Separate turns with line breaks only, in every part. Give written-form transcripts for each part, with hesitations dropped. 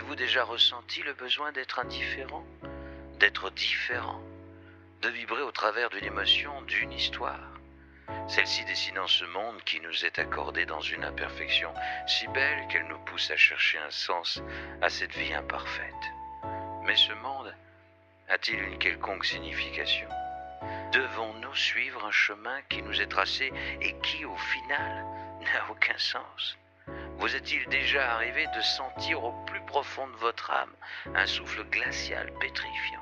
Avez-vous déjà ressenti le besoin d'être indifférent, d'être différent, de vibrer au travers d'une émotion, d'une histoire? Celle-ci dessinant ce monde qui nous est accordé dans une imperfection si belle qu'elle nous pousse à chercher un sens à cette vie imparfaite. Mais ce monde a-t-il une quelconque signification? Devons-nous suivre un chemin qui nous est tracé et qui, au final, n'a aucun sens? Vous est-il déjà arrivé de sentir au plus profond de votre âme un souffle glacial pétrifiant?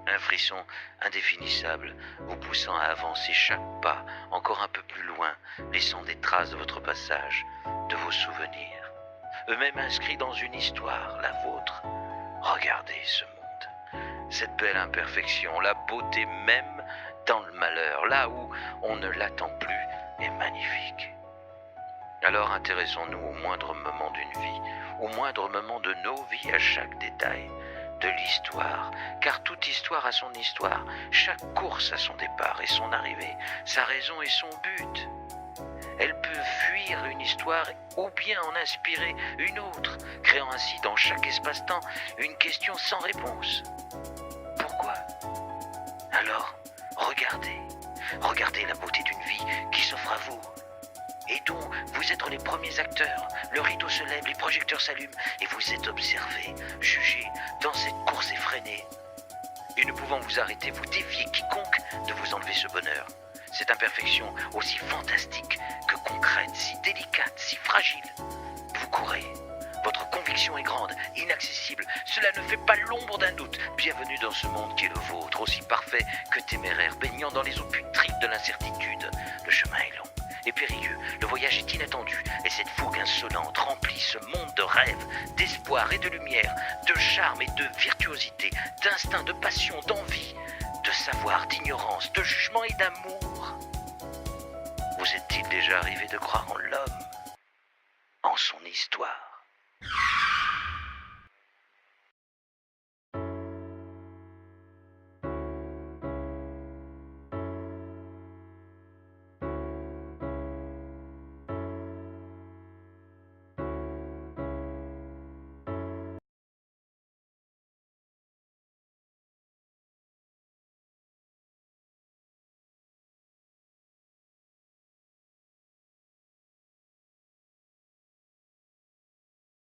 Un frisson indéfinissable vous poussant à avancer chaque pas encore un peu plus loin, laissant des traces de votre passage, de vos souvenirs, eux-mêmes inscrits dans une histoire, la vôtre. Regardez ce monde, cette belle imperfection, la beauté même dans le malheur, là où on ne l'attend plus, est magnifique. Alors intéressons-nous au moindre moment d'une vie, au moindre moment de nos vies, à chaque détail de l'histoire, car toute histoire a son histoire, chaque course a son départ et son arrivée, sa raison et son but. Elle peut fuir une histoire ou bien en inspirer une autre, créant ainsi dans chaque espace-temps une question sans réponse. Pourquoi? Alors, regardez la beauté d'une vie qui s'offre à vous et dont vous êtes les premiers acteurs. Le rideau se lève, les projecteurs s'allument et vous êtes observés, jugés dans cette course effrénée. Et ne pouvant vous arrêter, vous défiez quiconque de vous enlever ce bonheur. Cette imperfection aussi fantastique que concrète, si délicate, si fragile. Vous courez. Votre conviction est grande, inaccessible. Cela ne fait pas l'ombre d'un doute. Bienvenue dans ce monde qui est le vôtre, aussi parfait que téméraire, baignant dans les eaux putrides de l'incertitude. Le chemin est long et périlleux, le voyage est inattendu, et cette fougue insolente remplit ce monde de rêves, d'espoir et de lumière, de charme et de virtuosité, d'instinct, de passion, d'envie, de savoir, d'ignorance, de jugement et d'amour. Vous est-il déjà arrivé de croire en l'homme, en son histoire?